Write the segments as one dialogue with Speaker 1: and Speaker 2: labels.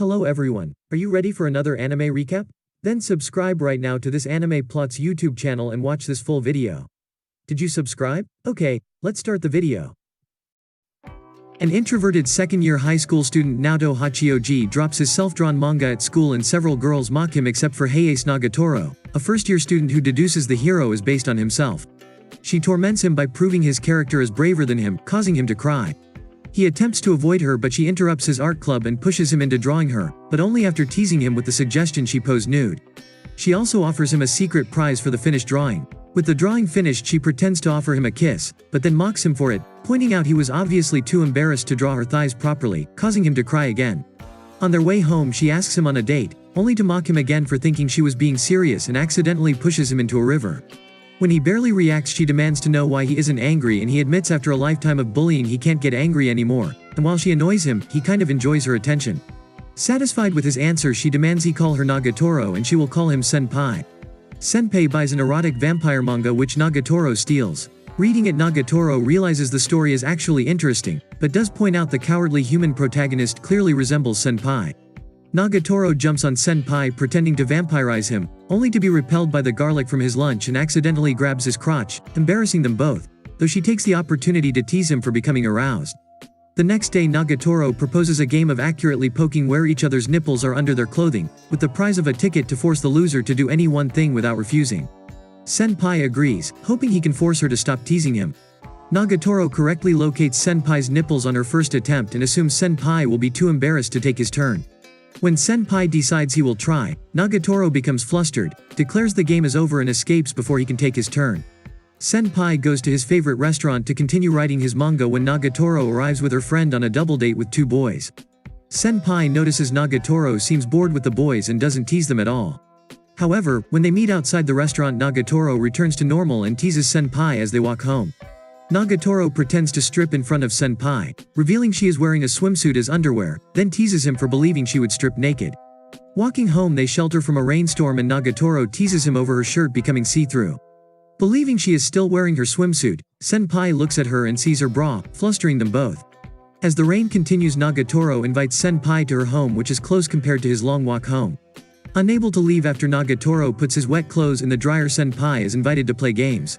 Speaker 1: Hello everyone, are you ready for another anime recap? Then subscribe right now to this Anime Plots YouTube channel and watch this full video. Did you subscribe? Okay, let's start the video. An introverted second-year high school student Naoto Hachioji drops his self-drawn manga at school and several girls mock him except for Heiace Nagatoro, a first-year student who deduces the hero is based on himself. She torments him by proving his character is braver than him, causing him to cry. He attempts to avoid her but she interrupts his art club and pushes him into drawing her, but only after teasing him with the suggestion she pose nude. She also offers him a secret prize for the finished drawing. With the drawing finished she pretends to offer him a kiss, but then mocks him for it, pointing out he was obviously too embarrassed to draw her thighs properly, causing him to cry again. On their way home she asks him on a date, only to mock him again for thinking she was being serious and accidentally pushes him into a river. When he barely reacts she demands to know why he isn't angry and he admits after a lifetime of bullying he can't get angry anymore, and while she annoys him, he kind of enjoys her attention. Satisfied with his answer she demands he call her Nagatoro and she will call him Senpai. Senpai buys an erotic vampire manga which Nagatoro steals. Reading it Nagatoro realizes the story is actually interesting, but does point out the cowardly human protagonist clearly resembles Senpai. Nagatoro jumps on Senpai pretending to vampirize him, only to be repelled by the garlic from his lunch and accidentally grabs his crotch, embarrassing them both, though she takes the opportunity to tease him for becoming aroused. The next day Nagatoro proposes a game of accurately poking where each other's nipples are under their clothing, with the prize of a ticket to force the loser to do any one thing without refusing. Senpai agrees, hoping he can force her to stop teasing him. Nagatoro correctly locates Senpai's nipples on her first attempt and assumes Senpai will be too embarrassed to take his turn. When Senpai decides he will try, Nagatoro becomes flustered, declares the game is over and escapes before he can take his turn. Senpai goes to his favorite restaurant to continue writing his manga when Nagatoro arrives with her friend on a double date with two boys. Senpai notices Nagatoro seems bored with the boys and doesn't tease them at all. However, when they meet outside the restaurant Nagatoro returns to normal and teases Senpai as they walk home. Nagatoro pretends to strip in front of Senpai, revealing she is wearing a swimsuit as underwear, then teases him for believing she would strip naked. Walking home they shelter from a rainstorm and Nagatoro teases him over her shirt becoming see-through. Believing she is still wearing her swimsuit, Senpai looks at her and sees her bra, flustering them both. As the rain continues Nagatoro invites Senpai to her home which is close compared to his long walk home. Unable to leave after Nagatoro puts his wet clothes in the dryer Senpai is invited to play games.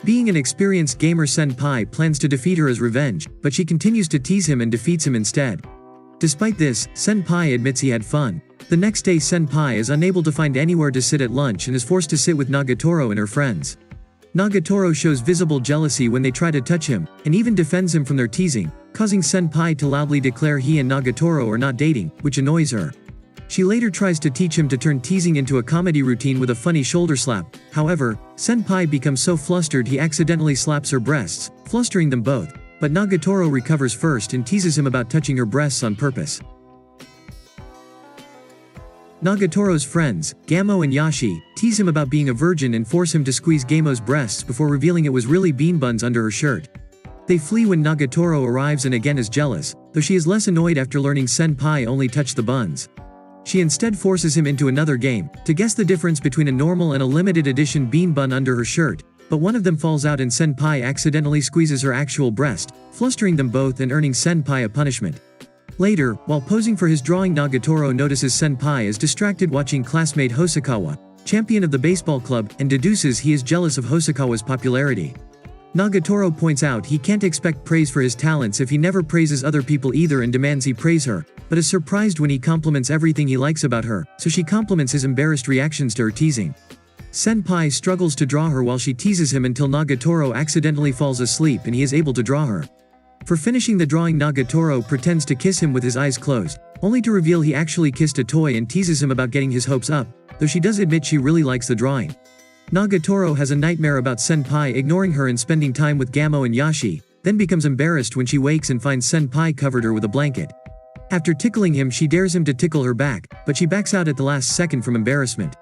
Speaker 1: Being an experienced gamer Senpai plans to defeat her as revenge, but she continues to tease him and defeats him instead. Despite this, Senpai admits he had fun. The next day Senpai is unable to find anywhere to sit at lunch and is forced to sit with Nagatoro and her friends. Nagatoro shows visible jealousy when they try to touch him, and even defends him from their teasing, causing Senpai to loudly declare he and Nagatoro are not dating, which annoys her. She later tries to teach him to turn teasing into a comedy routine with a funny shoulder slap. However, Senpai becomes so flustered he accidentally slaps her breasts, flustering them both, but Nagatoro recovers first and teases him about touching her breasts on purpose. Nagatoro's friends, Gamo and Yashi, tease him about being a virgin and force him to squeeze Gamo's breasts before revealing it was really bean buns under her shirt. They flee when Nagatoro arrives and again is jealous, though she is less annoyed after learning Senpai only touched the buns. She instead forces him into another game, to guess the difference between a normal and a limited edition bean bun under her shirt, but one of them falls out and Senpai accidentally squeezes her actual breast, flustering them both and earning Senpai a punishment. Later, while posing for his drawing Nagatoro notices Senpai is distracted watching classmate Hosokawa, champion of the baseball club, and deduces he is jealous of Hosokawa's popularity. Nagatoro points out he can't expect praise for his talents if he never praises other people either and demands he praise her, but is surprised when he compliments everything he likes about her, so she compliments his embarrassed reactions to her teasing. Senpai struggles to draw her while she teases him until Nagatoro accidentally falls asleep and he is able to draw her. For finishing the drawing Nagatoro pretends to kiss him with his eyes closed, only to reveal he actually kissed a toy and teases him about getting his hopes up, though she does admit she really likes the drawing. Nagatoro has a nightmare about Senpai ignoring her and spending time with Gamo and Yashi, then becomes embarrassed when she wakes and finds Senpai covered her with a blanket. After tickling him she dares him to tickle her back, but she backs out at the last second from embarrassment.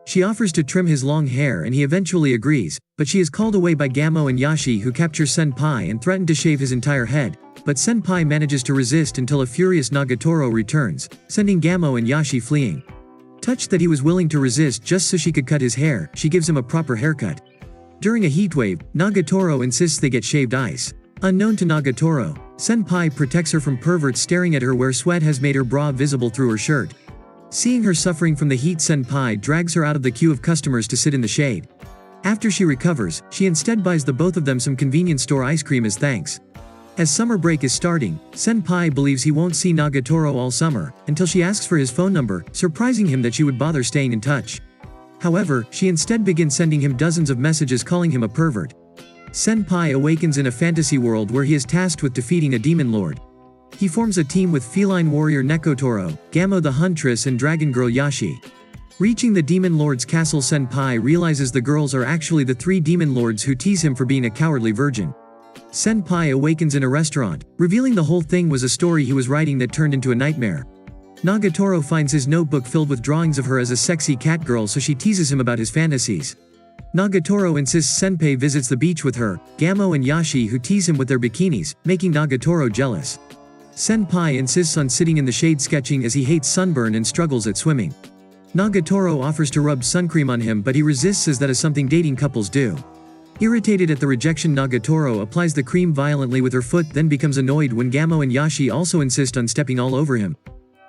Speaker 1: She offers to trim his long hair and he eventually agrees, but she is called away by Gamo and Yashi who capture Senpai and threaten to shave his entire head, but Senpai manages to resist until a furious Nagatoro returns, sending Gamo and Yashi fleeing. Touched that he was willing to resist just so she could cut his hair, she gives him a proper haircut. During a heatwave, Nagatoro insists they get shaved ice. Unknown to Nagatoro, Senpai protects her from perverts staring at her where sweat has made her bra visible through her shirt. Seeing her suffering from the heat, Senpai drags her out of the queue of customers to sit in the shade. After she recovers, she instead buys the both of them some convenience store ice cream as thanks. As summer break is starting, Senpai believes he won't see Nagatoro all summer, until she asks for his phone number, surprising him that she would bother staying in touch. However, she instead begins sending him dozens of messages calling him a pervert. Senpai awakens in a fantasy world where he is tasked with defeating a demon lord. He forms a team with feline warrior Nagatoro, Gamo the huntress and dragon girl Yashi. Reaching the demon lord's castle, Senpai realizes the girls are actually the 3 demon lords who tease him for being a cowardly virgin. Senpai awakens in a restaurant, revealing the whole thing was a story he was writing that turned into a nightmare. Nagatoro finds his notebook filled with drawings of her as a sexy cat girl, so she teases him about his fantasies. Nagatoro insists Senpai visits the beach with her, Gamo and Yashi, who tease him with their bikinis, making Nagatoro jealous. Senpai insists on sitting in the shade sketching as he hates sunburn and struggles at swimming. Nagatoro offers to rub sun cream on him, but he resists as that is something dating couples do. Irritated at the rejection, Nagatoro applies the cream violently with her foot, then becomes annoyed when Gamo and Yashi also insist on stepping all over him.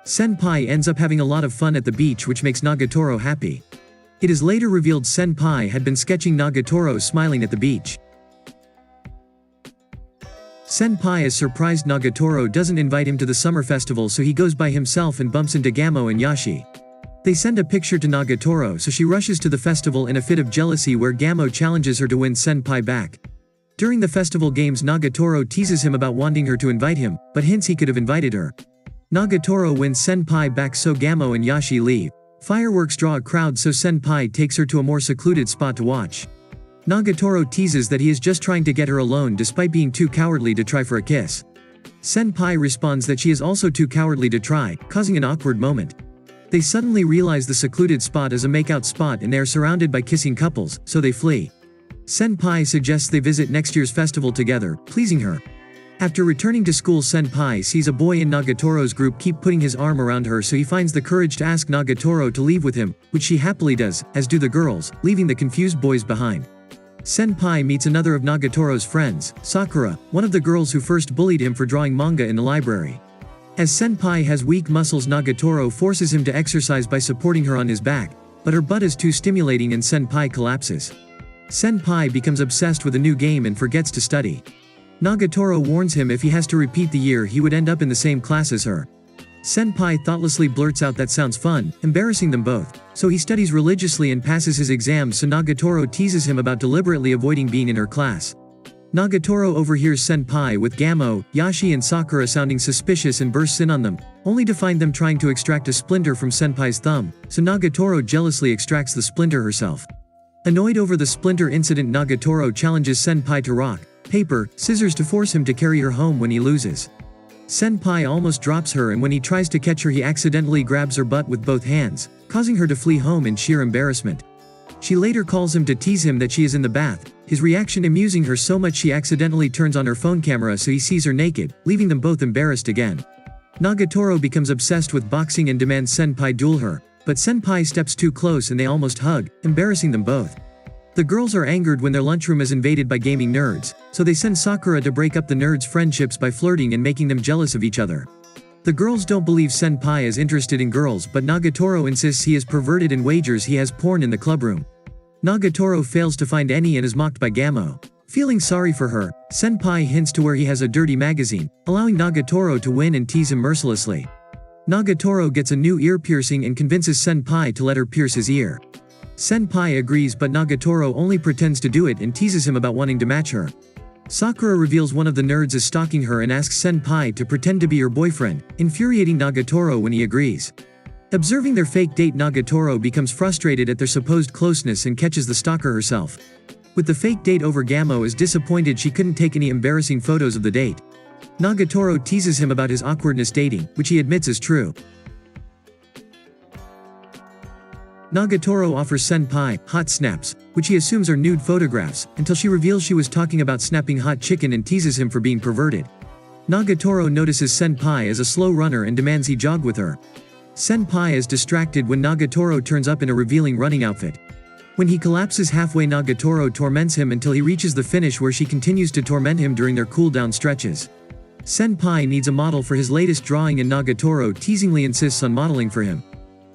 Speaker 1: Senpai ends up having a lot of fun at the beach, which makes Nagatoro happy. It is later revealed Senpai had been sketching Nagatoro smiling at the beach. Senpai is surprised Nagatoro doesn't invite him to the summer festival, so he goes by himself and bumps into Gamo and Yashi. They send a picture to Nagatoro, so she rushes to the festival in a fit of jealousy where Gamo challenges her to win Senpai back. During the festival games, Nagatoro teases him about wanting her to invite him, but hints he could have invited her. Nagatoro wins Senpai back, so Gamo and Yashi leave. Fireworks draw a crowd, so Senpai takes her to a more secluded spot to watch. Nagatoro teases that he is just trying to get her alone despite being too cowardly to try for a kiss. Senpai responds that she is also too cowardly to try, causing an awkward moment. They suddenly realize the secluded spot is a makeout spot and they are surrounded by kissing couples, so they flee. Senpai suggests they visit next year's festival together, pleasing her. After returning to school, Senpai sees a boy in Nagatoro's group keep putting his arm around her, so he finds the courage to ask Nagatoro to leave with him, which she happily does, as do the girls, leaving the confused boys behind. Senpai meets another of Nagatoro's friends, Sakura, one of the girls who first bullied him for drawing manga in the library. As Senpai has weak muscles, Nagatoro forces him to exercise by supporting her on his back, but her butt is too stimulating and Senpai collapses. Senpai becomes obsessed with a new game and forgets to study. Nagatoro warns him if he has to repeat the year he would end up in the same class as her. Senpai thoughtlessly blurts out that sounds fun, embarrassing them both, so he studies religiously and passes his exams, so Nagatoro teases him about deliberately avoiding being in her class. Nagatoro overhears Senpai with Gamo, Yashi and Sakura sounding suspicious and bursts in on them, only to find them trying to extract a splinter from Senpai's thumb, so Nagatoro jealously extracts the splinter herself. Annoyed over the splinter incident, Nagatoro challenges Senpai to rock, paper, scissors to force him to carry her home when he loses. Senpai almost drops her, and when he tries to catch her he accidentally grabs her butt with both hands, causing her to flee home in sheer embarrassment. She later calls him to tease him that she is in the bath, his reaction amusing her so much she accidentally turns on her phone camera so he sees her naked, leaving them both embarrassed again. Nagatoro becomes obsessed with boxing and demands Senpai duel her, but Senpai steps too close and they almost hug, embarrassing them both. The girls are angered when their lunchroom is invaded by gaming nerds, so they send Sakura to break up the nerds' friendships by flirting and making them jealous of each other. The girls don't believe Senpai is interested in girls, but Nagatoro insists he is perverted and wagers he has porn in the clubroom. Nagatoro fails to find any and is mocked by Gamo. Feeling sorry for her, Senpai hints to where he has a dirty magazine, allowing Nagatoro to win and tease him mercilessly. Nagatoro gets a new ear piercing and convinces Senpai to let her pierce his ear. Senpai agrees, but Nagatoro only pretends to do it and teases him about wanting to match her. Sakura reveals one of the nerds is stalking her and asks Senpai to pretend to be her boyfriend, infuriating Nagatoro when he agrees. Observing their fake date, Nagatoro becomes frustrated at their supposed closeness and catches the stalker herself. With the fake date over, Gamo is disappointed she couldn't take any embarrassing photos of the date. Nagatoro teases him about his awkwardness dating, which he admits is true. Nagatoro offers Senpai hot snaps, which he assumes are nude photographs, until she reveals she was talking about snapping hot chicken and teases him for being perverted. Nagatoro notices Senpai as a slow runner and demands he jog with her. Senpai is distracted when Nagatoro turns up in a revealing running outfit. When he collapses halfway, Nagatoro torments him until he reaches the finish, where she continues to torment him during their cool-down stretches. Senpai needs a model for his latest drawing and Nagatoro teasingly insists on modeling for him.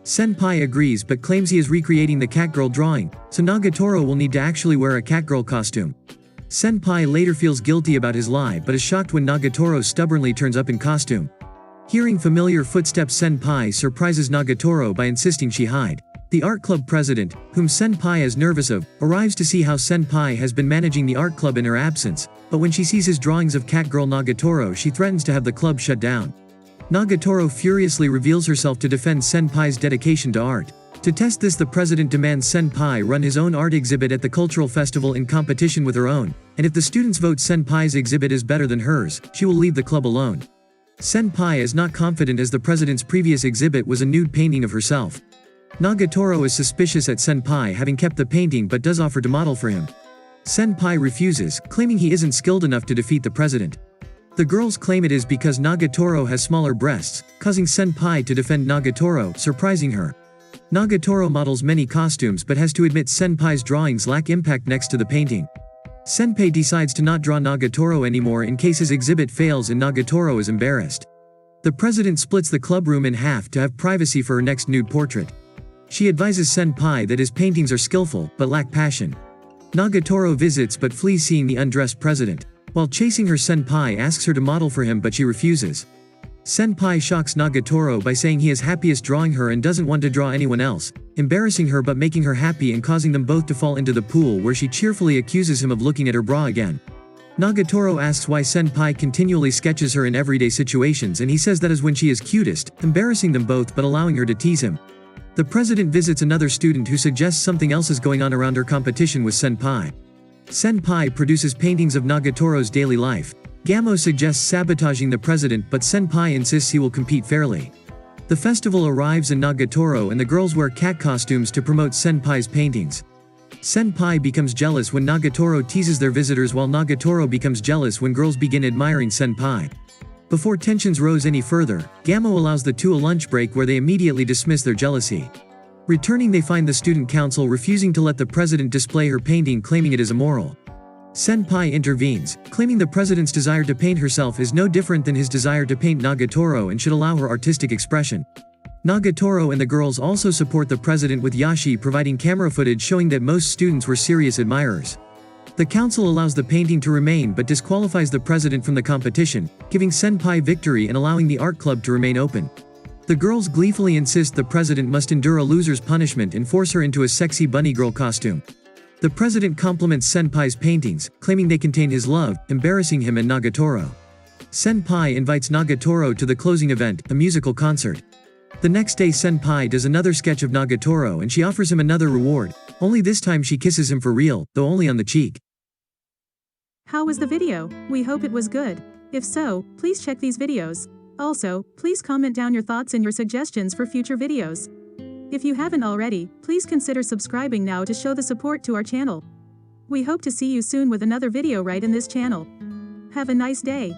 Speaker 1: Senpai agrees but claims he is recreating the Catgirl drawing, so Nagatoro will need to actually wear a Catgirl costume. Senpai later feels guilty about his lie but is shocked when Nagatoro stubbornly turns up in costume. Hearing familiar footsteps, Senpai surprises Nagatoro by insisting she hide. The art club president, whom Senpai is nervous of, arrives to see how Senpai has been managing the art club in her absence, but when she sees his drawings of Catgirl Nagatoro, she threatens to have the club shut down. Nagatoro furiously reveals herself to defend Senpai's dedication to art. To test this, the president demands Senpai run his own art exhibit at the cultural festival in competition with her own, and if the students vote Senpai's exhibit is better than hers, she will leave the club alone. Senpai is not confident as the president's previous exhibit was a nude painting of herself. Nagatoro is suspicious at Senpai having kept the painting but does offer to model for him. Senpai refuses, claiming he isn't skilled enough to defeat the president. The girls claim it is because Nagatoro has smaller breasts, causing Senpai to defend Nagatoro, surprising her. Nagatoro models many costumes but has to admit Senpai's drawings lack impact next to the painting. Senpai decides to not draw Nagatoro anymore in case his exhibit fails and Nagatoro is embarrassed. The president splits the clubroom in half to have privacy for her next nude portrait. She advises Senpai that his paintings are skillful, but lack passion. Nagatoro visits but flees seeing the undressed president. While chasing her, Senpai asks her to model for him but she refuses. Senpai shocks Nagatoro by saying he is happiest drawing her and doesn't want to draw anyone else, embarrassing her but making her happy and causing them both to fall into the pool where she cheerfully accuses him of looking at her bra again. Nagatoro asks why Senpai continually sketches her in everyday situations and he says that is when she is cutest, embarrassing them both but allowing her to tease him. The president visits another student who suggests something else is going on around her competition with Senpai. Senpai produces paintings of Nagatoro's daily life. Gamo suggests sabotaging the president but Senpai insists he will compete fairly. The festival arrives and Nagatoro and the girls wear cat costumes to promote Senpai's paintings. Senpai becomes jealous when Nagatoro teases their visitors while Nagatoro becomes jealous when girls begin admiring Senpai. Before tensions rose any further, Gamo allows the two a lunch break where they immediately dismiss their jealousy. Returning, they find the student council refusing to let the president display her painting, claiming it is immoral. Senpai intervenes, claiming the president's desire to paint herself is no different than his desire to paint Nagatoro and should allow her artistic expression. Nagatoro and the girls also support the president with Yashi providing camera footage showing that most students were serious admirers. The council allows the painting to remain but disqualifies the president from the competition, giving Senpai victory and allowing the art club to remain open. The girls gleefully insist the president must endure a loser's punishment and force her into a sexy bunny girl costume. The president compliments Senpai's paintings, claiming they contain his love, embarrassing him and Nagatoro. Senpai invites Nagatoro to the closing event, a musical concert. The next day, Senpai does another sketch of Nagatoro and she offers him another reward, only this time she kisses him for real, though only on the cheek.
Speaker 2: How was the video? We hope it was good. If so, please check these videos. Also, please comment down your thoughts and your suggestions for future videos. If you haven't already, please consider subscribing now to show the support to our channel. We hope to see you soon with another video right in this channel. Have a nice day.